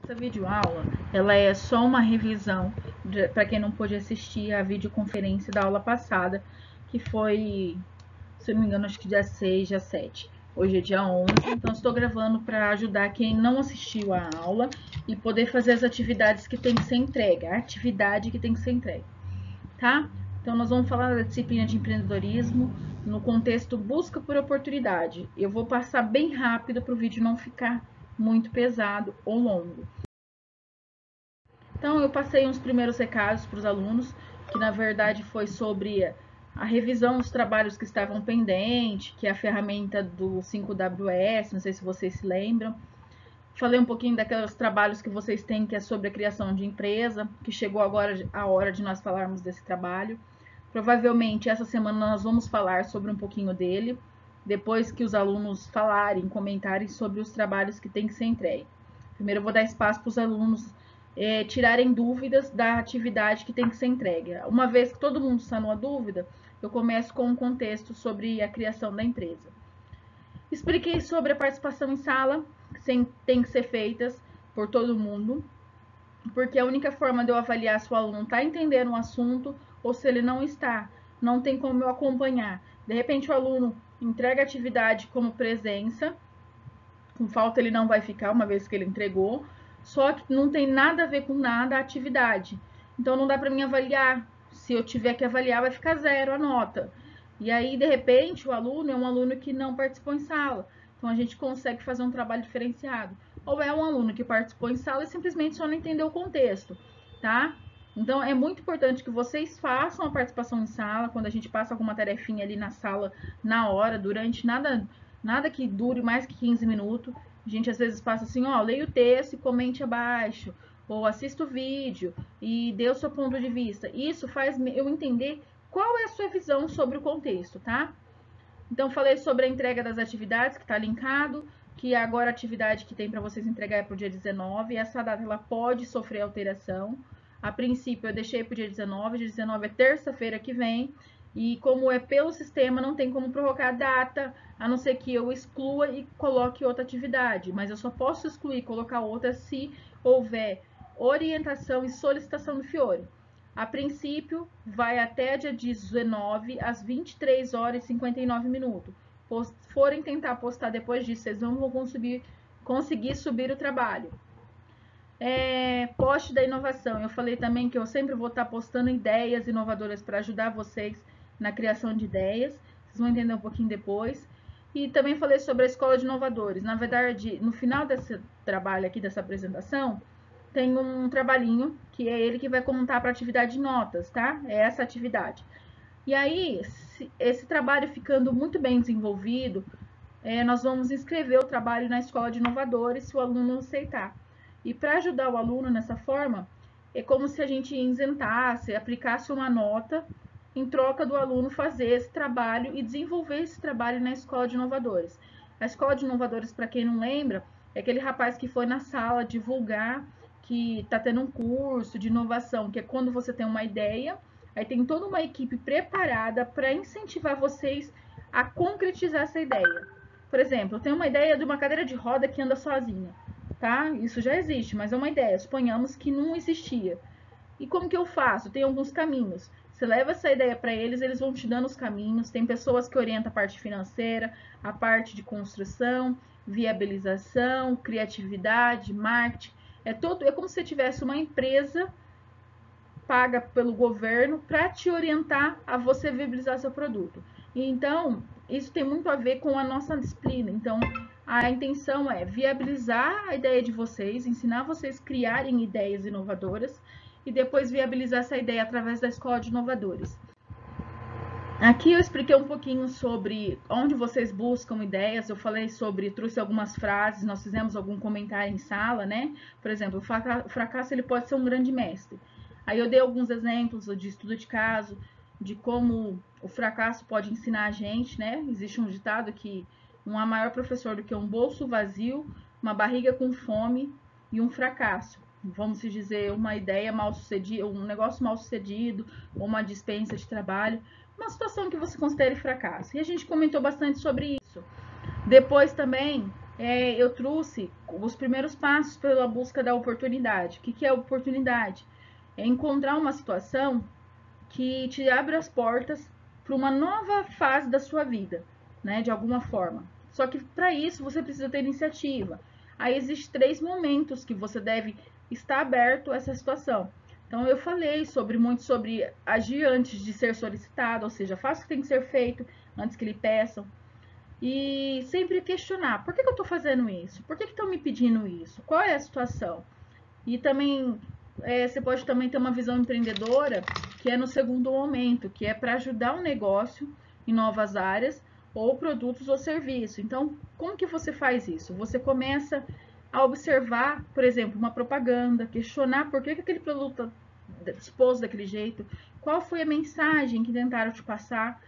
Essa videoaula, ela é só uma revisão para quem não pôde assistir a videoconferência da aula passada, que foi, se eu não me engano, acho que dia 6, dia 7. Hoje é dia 11, então estou gravando para ajudar quem não assistiu a aula e poder fazer as atividades que tem que ser entregue, a atividade que tem que ser entregue, tá? Então nós vamos falar da disciplina de empreendedorismo no contexto busca por oportunidade. Eu vou passar bem rápido para o vídeo não ficar muito pesado ou longo. Então eu passei uns primeiros recados para os alunos, que na verdade foi sobre a revisão dos trabalhos que estavam pendentes, que é a ferramenta do 5WS, não sei se vocês se lembram. Falei um pouquinho daqueles trabalhos que vocês têm, que é sobre a criação de empresa, que chegou agora a hora de nós falarmos desse trabalho. Provavelmente essa semana nós vamos falar sobre um pouquinho dele, depois que os alunos falarem, comentarem sobre os trabalhos que tem que ser entregue. Primeiro eu vou dar espaço para os alunos tirarem dúvidas da atividade que tem que ser entregue. Uma vez que todo mundo está numa dúvida, eu começo com um contexto sobre a criação da empresa. Expliquei sobre a participação em sala, que tem que ser feitas por todo mundo, porque a única forma de eu avaliar se o aluno está entendendo o assunto ou se ele não está. Não tem como eu acompanhar. De repente o aluno entrega a atividade como presença, com falta ele não vai ficar, uma vez que ele entregou, só que não tem nada a ver com nada a atividade. Então não dá para mim avaliar. Se eu tiver que avaliar, vai ficar 0 a nota. E aí, de repente, o aluno é um aluno que não participou em sala. Então a gente consegue fazer um trabalho diferenciado. Ou é um aluno que participou em sala e simplesmente só não entendeu o contexto, tá? Então é muito importante que vocês façam a participação em sala, quando a gente passa alguma tarefinha ali na sala, na hora, durante nada que dure mais que 15 minutos. A gente às vezes passa assim, ó, leia o texto e comente abaixo, ou assista o vídeo e dê o seu ponto de vista. Isso faz eu entender qual é a sua visão sobre o contexto, tá? Então falei sobre a entrega das atividades, que está linkado, que agora a atividade que tem para vocês entregar é para o dia 19, essa data ela pode sofrer alteração. A princípio eu deixei para o dia 19 é terça-feira que vem, e como é pelo sistema, não tem como prorrogar a data, a não ser que eu exclua e coloque outra atividade. Mas eu só posso excluir e colocar outra se houver orientação e solicitação do Fiore. A princípio, vai até dia 19, às 23 horas e 59 minutos. Se forem tentar postar depois disso, vocês não vão conseguir subir o trabalho. Post da inovação. Eu falei também que eu sempre vou estar postando ideias inovadoras para ajudar vocês na criação de ideias. Vocês vão entender um pouquinho depois. E também falei sobre a escola de inovadores. Na verdade, no final desse trabalho aqui, dessa apresentação, tem um trabalhinho, que é ele que vai contar para a atividade de notas, tá? É essa atividade. E aí, esse trabalho ficando muito bem desenvolvido, nós vamos inscrever o trabalho na escola de inovadores, se o aluno aceitar. E para ajudar o aluno nessa forma, é como se a gente isentasse, aplicasse uma nota em troca do aluno fazer esse trabalho e desenvolver esse trabalho na escola de inovadores. A escola de inovadores, para quem não lembra, é aquele rapaz que foi na sala divulgar que está tendo um curso de inovação, que é quando você tem uma ideia, aí tem toda uma equipe preparada para incentivar vocês a concretizar essa ideia. Por exemplo, eu tenho uma ideia de uma cadeira de roda que anda sozinha, tá? Isso já existe, mas é uma ideia. Suponhamos que não existia. E como que eu faço? Tem alguns caminhos. Você leva essa ideia para eles, eles vão te dando os caminhos. Tem pessoas que orientam a parte financeira, a parte de construção, viabilização, criatividade, marketing. É como se você tivesse uma empresa paga pelo governo para te orientar a você viabilizar seu produto. E então, isso tem muito a ver com a nossa disciplina. Então, a intenção é viabilizar a ideia de vocês, ensinar vocês a criarem ideias inovadoras e depois viabilizar essa ideia através da escola de inovadores. Aqui eu expliquei um pouquinho sobre onde vocês buscam ideias, eu falei trouxe algumas frases, nós fizemos algum comentário em sala, né? Por exemplo, o fracasso ele pode ser um grande mestre. Aí eu dei alguns exemplos de estudo de caso, de como o fracasso pode ensinar a gente, né? Existe um ditado que não há maior professor do que um bolso vazio, uma barriga com fome e um fracasso. Vamos dizer, uma ideia mal sucedida, um negócio mal sucedido, ou uma dispensa de trabalho, uma situação que você considere fracasso. E a gente comentou bastante sobre isso. Depois também eu trouxe os primeiros passos pela busca da oportunidade. O que é oportunidade? É encontrar uma situação que te abre as portas para uma nova fase da sua vida, né? De alguma forma. Só que para isso você precisa ter iniciativa. Aí existem 3 momentos que você deve estar aberto a essa situação. Então eu falei muito sobre agir antes de ser solicitado, ou seja, faça o que tem que ser feito antes que lhe peçam. E sempre questionar, por que eu estou fazendo isso? Por que estão me pedindo isso? Qual é a situação? E também você pode também ter uma visão empreendedora, que é no segundo momento, que é para ajudar o negócio em novas áreas, ou produtos ou serviços. Então, como que você faz isso? Você começa a observar, por exemplo, uma propaganda, questionar por que aquele produto está exposto daquele jeito, qual foi a mensagem que tentaram te passar,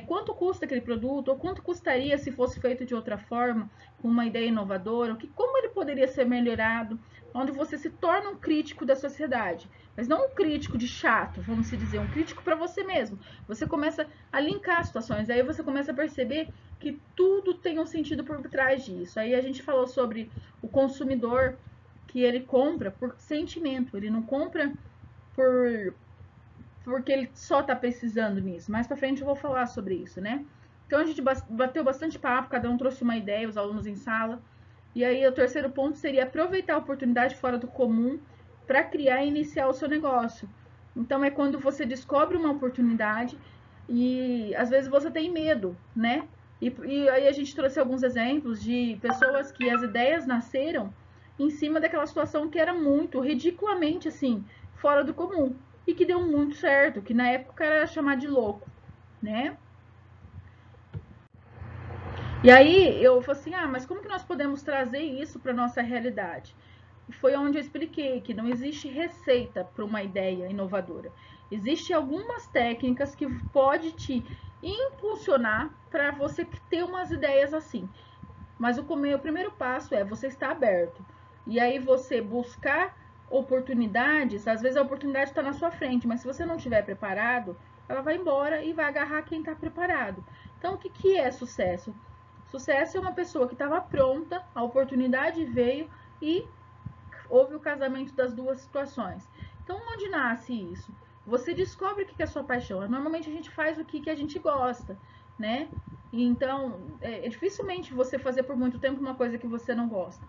quanto custa aquele produto, ou quanto custaria se fosse feito de outra forma, com uma ideia inovadora, como ele poderia ser melhorado, onde você se torna um crítico da sociedade, mas não um crítico de chato, vamos dizer, um crítico para você mesmo. Você começa a linkar situações, aí você começa a perceber que tudo tem um sentido por trás disso. Aí a gente falou sobre o consumidor, que ele compra por sentimento, ele não compra porque ele só está precisando nisso. Mais para frente eu vou falar sobre isso, né? Então a gente bateu bastante papo, cada um trouxe uma ideia, os alunos em sala. E aí o terceiro ponto seria aproveitar a oportunidade fora do comum para criar e iniciar o seu negócio. Então é quando você descobre uma oportunidade e às vezes você tem medo, né? E aí a gente trouxe alguns exemplos de pessoas que as ideias nasceram em cima daquela situação que era muito ridiculamente assim, fora do comum e que deu muito certo, que na época era chamado de louco, né? E aí eu falei assim, mas como que nós podemos trazer isso para nossa realidade? E foi onde eu expliquei que não existe receita para uma ideia inovadora. Existem algumas técnicas que pode te impulsionar para você ter umas ideias assim. Mas o primeiro passo é você estar aberto. E aí você buscar oportunidades, às vezes a oportunidade está na sua frente, mas se você não estiver preparado, ela vai embora e vai agarrar quem está preparado. Então, o que é sucesso? Sucesso é uma pessoa que estava pronta, a oportunidade veio e houve o casamento das duas situações. Então, onde nasce isso? Você descobre o que é a sua paixão. Normalmente a gente faz o que a gente gosta, né? Então, dificilmente você fazer por muito tempo uma coisa que você não gosta.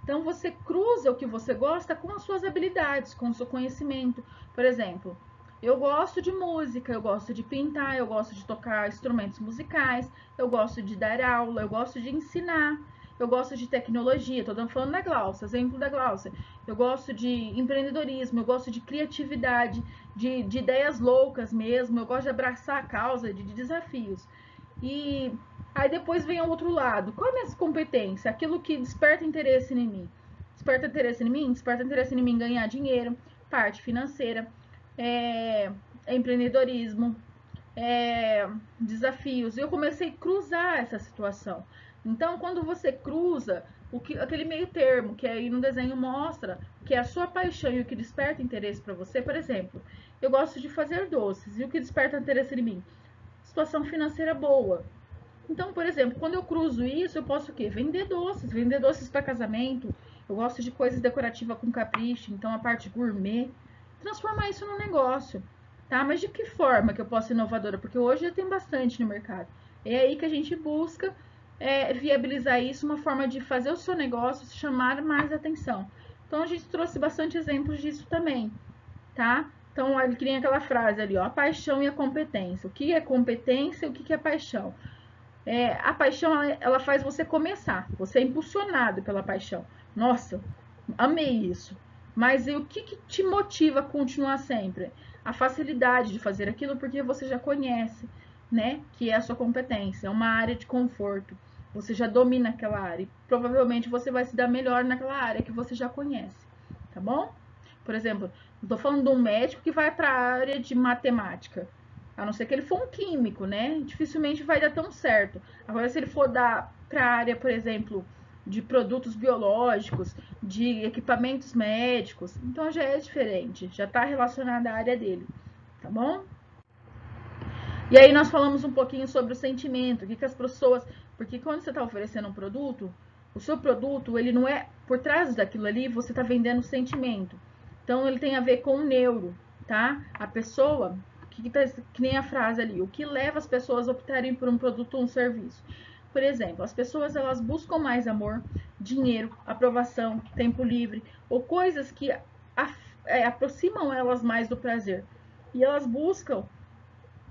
Então, você cruza o que você gosta com as suas habilidades, com o seu conhecimento. Por exemplo, eu gosto de música, eu gosto de pintar, eu gosto de tocar instrumentos musicais, eu gosto de dar aula, eu gosto de ensinar, eu gosto de tecnologia. Estou falando da Glaucia, exemplo da Glaucia. Eu gosto de empreendedorismo, eu gosto de criatividade, de ideias loucas mesmo, eu gosto de abraçar a causa, de desafios. E aí depois vem o outro lado. Qual é a minha competência? Aquilo que desperta interesse em mim. Desperta interesse em mim? Desperta interesse em mim ganhar dinheiro, parte financeira, empreendedorismo, desafios. Eu comecei a cruzar essa situação. Então, quando você cruza aquele meio termo, que aí no desenho mostra que é a sua paixão e o que desperta interesse para você, por exemplo, eu gosto de fazer doces e o que desperta interesse em mim? Situação financeira boa. Então, por exemplo, quando eu cruzo isso, eu posso o quê? Vender doces para casamento. Eu gosto de coisas decorativas com capricho, então a parte gourmet, transformar isso num negócio, tá? Mas de que forma que eu posso ser inovadora? Porque hoje já tem bastante no mercado. É aí que a gente busca viabilizar isso, uma forma de fazer o seu negócio chamar mais atenção. Então, a gente trouxe bastante exemplos disso também, tá? Então, ele cria aquela frase ali, ó, a paixão e a competência. O que é competência e o que é paixão? A paixão, ela faz você começar, você é impulsionado pela paixão. Nossa, amei isso. Mas e o que te motiva a continuar sempre? A facilidade de fazer aquilo porque você já conhece, né? Que é a sua competência, é uma área de conforto. Você já domina aquela área e provavelmente você vai se dar melhor naquela área que você já conhece, tá bom? Por exemplo, estou falando de um médico que vai para a área de matemática. A não ser que ele for um químico, né? Dificilmente vai dar tão certo. Agora, se ele for dar para a área, por exemplo, de produtos biológicos, de equipamentos médicos, então já é diferente, já está relacionado à área dele, tá bom? E aí nós falamos um pouquinho sobre o sentimento, o que as pessoas... Porque quando você está oferecendo um produto, O seu produto, ele não é, por trás daquilo ali, você está vendendo sentimento. Então, ele tem a ver com o neuro, tá? A pessoa, que nem a frase ali, o que leva as pessoas a optarem por um produto ou um serviço. Por exemplo, as pessoas, elas buscam mais amor, dinheiro, aprovação, tempo livre, ou coisas que aproximam elas mais do prazer. E elas buscam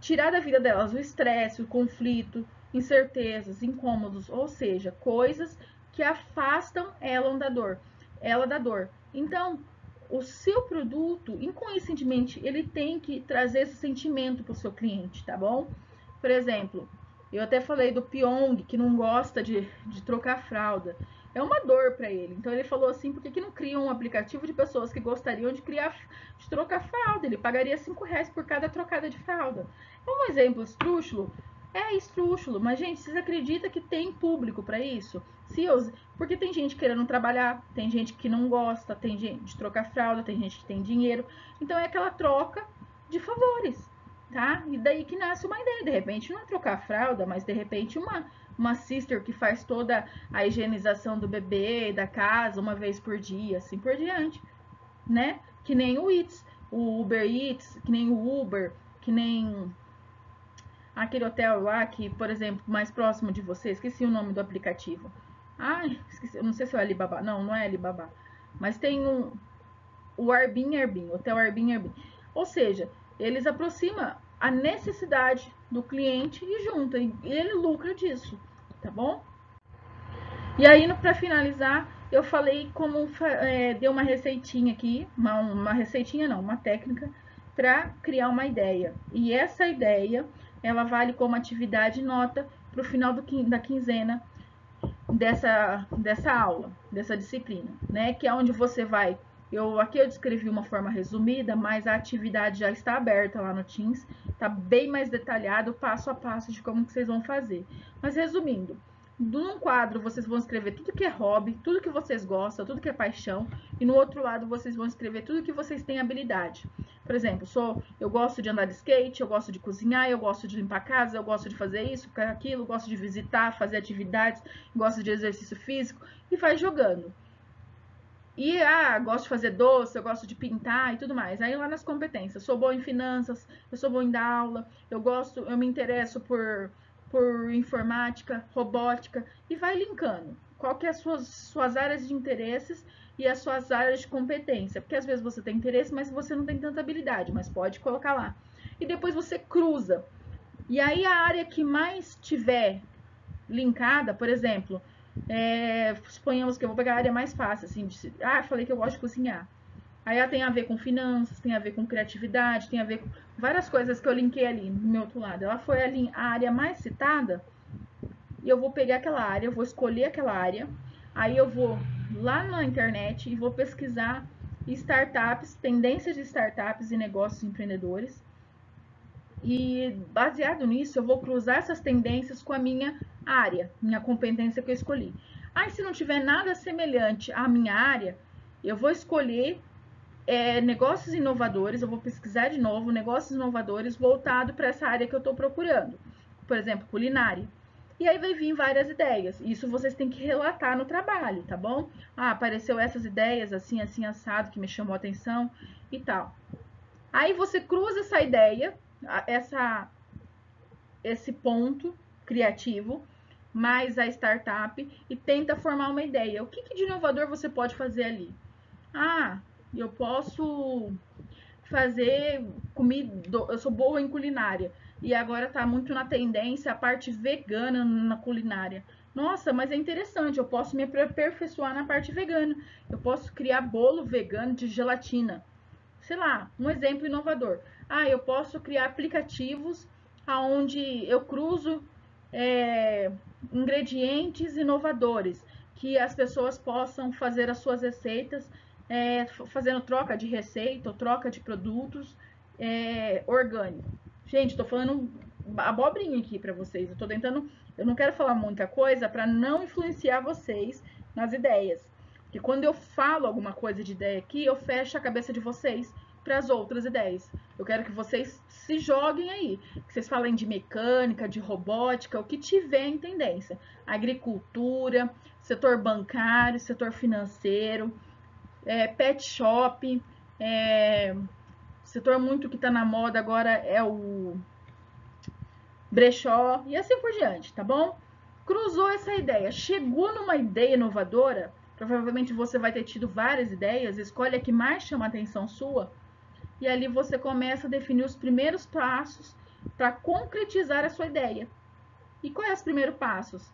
tirar da vida delas o estresse, o conflito, incertezas, incômodos, ou seja, coisas que afastam ela da dor. Então, o seu produto, inconscientemente, ele tem que trazer esse sentimento para o seu cliente, tá bom? Por exemplo, eu até falei do Pyong, que não gosta de trocar fralda. É uma dor para ele. Então ele falou assim, por que não cria um aplicativo de pessoas que gostariam de trocar fralda? Ele pagaria R$5 por cada trocada de fralda. É um exemplo esdrúxulo? É esdrúxulo, mas gente, vocês acreditam que tem público para isso? Porque tem gente querendo trabalhar, tem gente que não gosta, tem gente de trocar fralda, tem gente que tem dinheiro. Então é aquela troca de favores, tá? E daí que nasce uma ideia. De repente não é trocar fralda, mas de repente uma sister que faz toda a higienização do bebê, da casa, uma vez por dia, assim por diante, né? Que nem o Eats, o Uber Eats, que nem o Uber, que nem aquele hotel lá que, por exemplo, mais próximo de você, esqueci o nome do aplicativo. Ai, esqueci, não sei se é o Alibaba, não é Alibaba, mas tem o Airbnb, Hotel Airbnb. Ou seja, eles aproximam a necessidade do cliente e junta, e ele lucra disso, tá bom? E aí, para finalizar, eu falei como deu uma receitinha aqui, uma receitinha não, uma técnica para criar uma ideia. E essa ideia, ela vale como atividade nota para o final da quinzena dessa aula, dessa disciplina, né? Que é onde você vai. Aqui eu descrevi uma forma resumida, mas a atividade já está aberta lá no Teams, tá bem mais detalhado, passo a passo de como que vocês vão fazer. Mas resumindo, num quadro vocês vão escrever tudo que é hobby, tudo que vocês gostam, tudo que é paixão, e no outro lado vocês vão escrever tudo que vocês têm habilidade. Por exemplo, eu gosto de andar de skate, eu gosto de cozinhar, eu gosto de limpar a casa, eu gosto de fazer isso, aquilo, eu gosto de visitar, fazer atividades, gosto de exercício físico, e vai jogando. E, gosto de fazer doce, eu gosto de pintar e tudo mais. Aí lá nas competências, sou boa em finanças, eu sou boa em dar aula, eu me interesso por informática, robótica, e vai linkando. Qual que é as suas áreas de interesses e as suas áreas de competência. Porque às vezes você tem interesse, mas você não tem tanta habilidade, mas pode colocar lá. E depois você cruza. E aí a área que mais tiver linkada, por exemplo, suponhamos que eu vou pegar a área mais fácil, assim, falei que eu gosto de cozinhar. Aí ela tem a ver com finanças, tem a ver com criatividade, tem a ver com várias coisas que eu linkei ali no meu outro lado. Ela foi ali a área mais citada, e eu vou pegar aquela área, eu vou escolher aquela área, aí eu vou lá na internet e vou pesquisar startups, tendências de startups e negócios empreendedores. E baseado nisso, eu vou cruzar essas tendências com a minha área, minha competência que eu escolhi. Aí, se não tiver nada semelhante à minha área, eu vou escolher negócios inovadores, eu vou pesquisar de novo negócios inovadores voltado para essa área que eu estou procurando. Por exemplo, culinária. E aí vai vir várias ideias. Isso vocês têm que relatar no trabalho, tá bom? Apareceu essas ideias, assim, assim, assado, que me chamou a atenção e tal. Aí você cruza essa ideia, esse ponto criativo, mais a startup, e tenta formar uma ideia. O que de inovador você pode fazer ali? Eu posso fazer comida, eu sou boa em culinária, e agora tá muito na tendência a parte vegana na culinária. Nossa, mas é interessante, eu posso me aperfeiçoar na parte vegana. Eu posso criar bolo vegano de gelatina. Sei lá, um exemplo inovador. Eu posso criar aplicativos onde eu cruzo ingredientes inovadores, que as pessoas possam fazer as suas receitas, fazendo troca de receita ou troca de produtos orgânico. Gente, estou falando abobrinha aqui para vocês. Eu não quero falar muita coisa para não influenciar vocês nas ideias. Porque quando eu falo alguma coisa de ideia aqui, eu fecho a cabeça de vocês. para as outras ideias. Eu quero que vocês se joguem aí, que vocês falem de mecânica, de robótica, o que tiver em tendência. Agricultura, setor bancário, setor financeiro, pet shop, setor muito que está na moda agora é o brechó e assim por diante, tá bom? Cruzou essa ideia, chegou numa ideia inovadora, provavelmente você vai ter tido várias ideias, escolhe a que mais chama a atenção sua, e ali você começa a definir os primeiros passos para concretizar a sua ideia. E quais são os primeiros passos?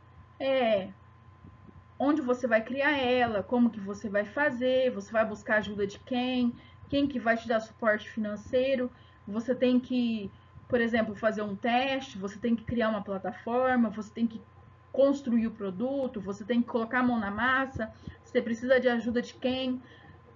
Onde você vai criar ela, como que você vai fazer, você vai buscar ajuda de quem que vai te dar suporte financeiro, você tem que, por exemplo, fazer um teste, você tem que criar uma plataforma, você tem que construir o produto, você tem que colocar a mão na massa, você precisa de ajuda de quem,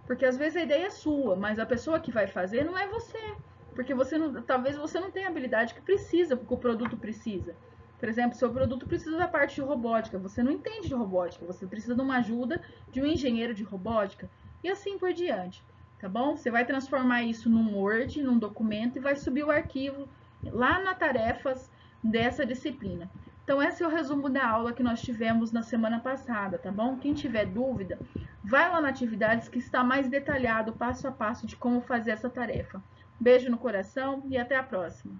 porque às vezes a ideia é sua, mas a pessoa que vai fazer não é você, porque você não, talvez você não tenha a habilidade que precisa, porque o produto precisa. Por exemplo, seu produto precisa da parte de robótica, você não entende de robótica, você precisa de uma ajuda de um engenheiro de robótica e assim por diante, tá bom? Você vai transformar isso num Word, num documento e vai subir o arquivo lá na tarefas dessa disciplina. Então, esse é o resumo da aula que nós tivemos na semana passada, tá bom? Quem tiver dúvida, vai lá na atividades que está mais detalhado, passo a passo, de como fazer essa tarefa. Beijo no coração e até a próxima!